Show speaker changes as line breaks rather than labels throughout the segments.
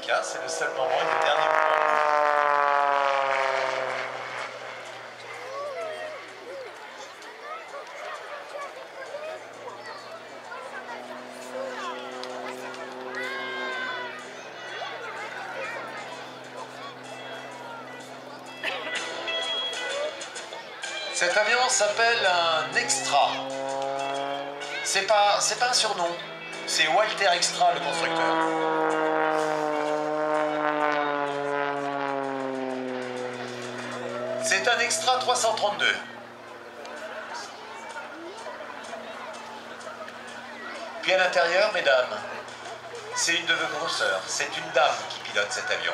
délicat, c'est le seul moment et le dernier moment. Cet avion s'appelle un Extra. C'est pas un surnom, c'est Walter Extra le constructeur. C'est un Extra 332. Puis à l'intérieur, mesdames, c'est une de vos grosseurs, c'est une dame qui pilote cet avion.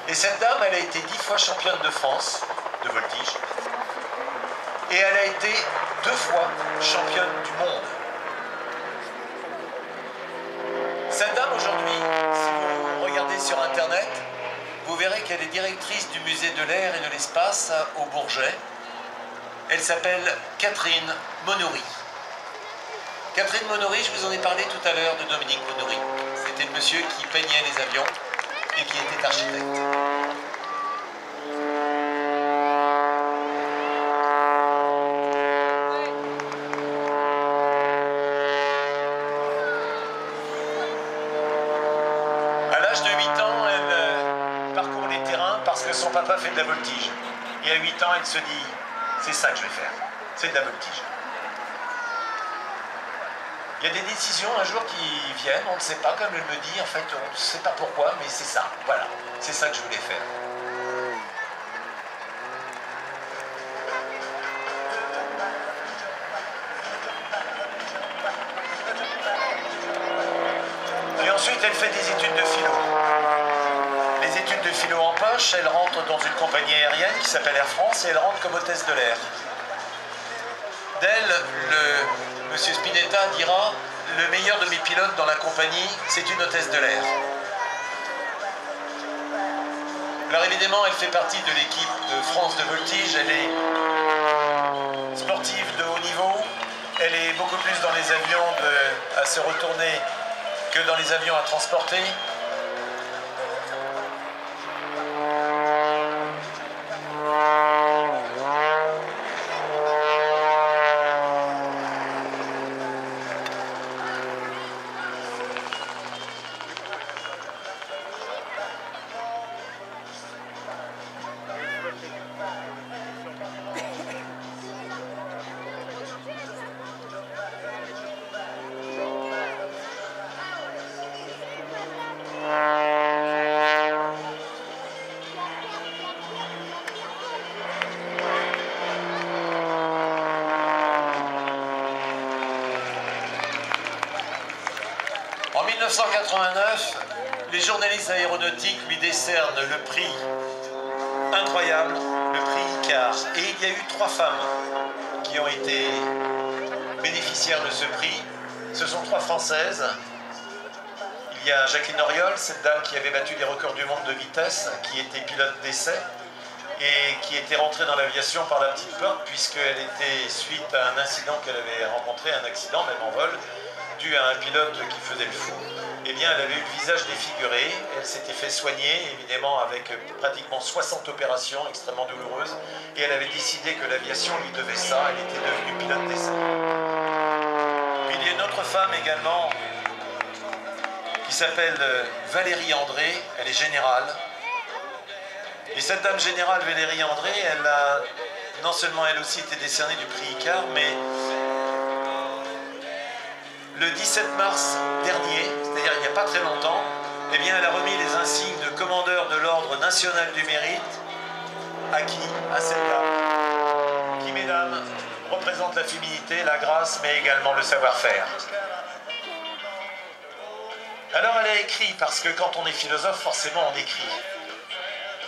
Et cette dame, elle a été 10 fois championne de France de voltige. Et elle a été 2 fois championne du monde. Cette dame, aujourd'hui, si vous regardez sur Internet, vous verrez qu'elle est directrice du musée de l'air et de l'espace au Bourget. Elle s'appelle Catherine Monory. Catherine Monory, je vous en ai parlé tout à l'heure de Dominique Monory. C'était le monsieur qui peignait les avions et qui était architecte. À l'âge de 8 ans, elle parcourt les terrains parce que son papa fait de la voltige. Et à 8 ans, elle se dit, c'est ça que je vais faire, c'est de la voltige. Il y a des décisions un jour qui viennent, on ne sait pas, comme elle me dit, en fait, on ne sait pas pourquoi, mais c'est ça, voilà, c'est ça que je voulais faire. Et ensuite, elle fait des études de philo. Les études de philo en poche, elle rentre dans une compagnie aérienne qui s'appelle Air France et elle rentre comme hôtesse de l'air. D'elle, monsieur Spinetta dira « Le meilleur de mes pilotes dans la compagnie, c'est une hôtesse de l'air ». Alors évidemment, elle fait partie de l'équipe de France de voltige. Elle est sportive de haut niveau. Elle est beaucoup plus dans les avions à se retourner que dans les avions à transporter. En 1989, les journalistes aéronautiques lui décernent le prix incroyable, le prix Icare. Et il y a eu 3 femmes qui ont été bénéficiaires de ce prix. Ce sont 3 Françaises. Il y a Jacqueline Auriol, cette dame qui avait battu les records du monde de vitesse, qui était pilote d'essai et qui était rentrée dans l'aviation par la petite porte puisqu'elle était suite à un incident qu'elle avait rencontré, un accident même en vol, dû à un pilote qui faisait le fou. Eh bien, elle avait eu le visage défiguré, elle s'était fait soigner, évidemment, avec pratiquement 60 opérations extrêmement douloureuses, et elle avait décidé que l'aviation lui devait ça, elle était devenue pilote d'essai. Puis il y a une autre femme également, qui s'appelle Valérie André, elle est générale. Et cette dame générale, Valérie André, elle a non seulement elle aussi été décernée du prix Icare, mais le 17 mars dernier, c'est-à-dire il n'y a pas très longtemps, eh bien, elle a remis les insignes de commandeur de l'Ordre national du mérite. À qui? À cette dame, qui, mesdames, représente la féminité, la grâce, mais également le savoir-faire. Alors elle a écrit, parce que quand on est philosophe, forcément on écrit.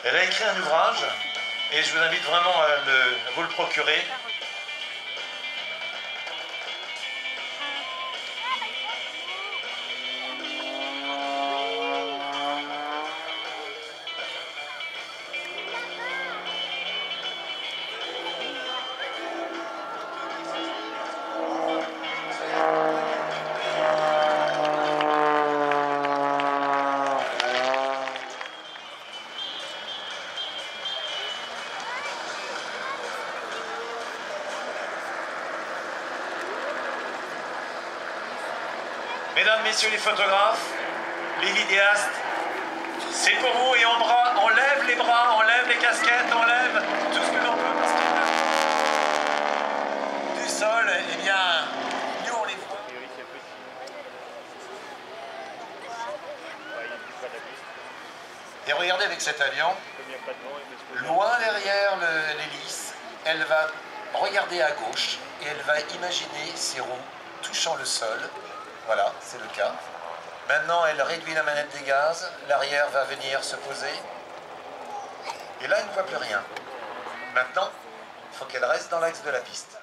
Elle a écrit un ouvrage, et je vous invite vraiment à vous le procurer. Mesdames, messieurs les photographes, les vidéastes, c'est pour vous et on lève les bras, on lève les casquettes, on lève tout ce que l'on peut parce que du sol, eh bien, nous on les voit. Et regardez avec cet avion, loin derrière l'hélice, elle va regarder à gauche et elle va imaginer ses roues touchant le sol. Voilà, c'est le cas. Maintenant, elle réduit la manette des gaz, l'arrière va venir se poser. Et là, elle ne voit plus rien. Maintenant, il faut qu'elle reste dans l'axe de la piste.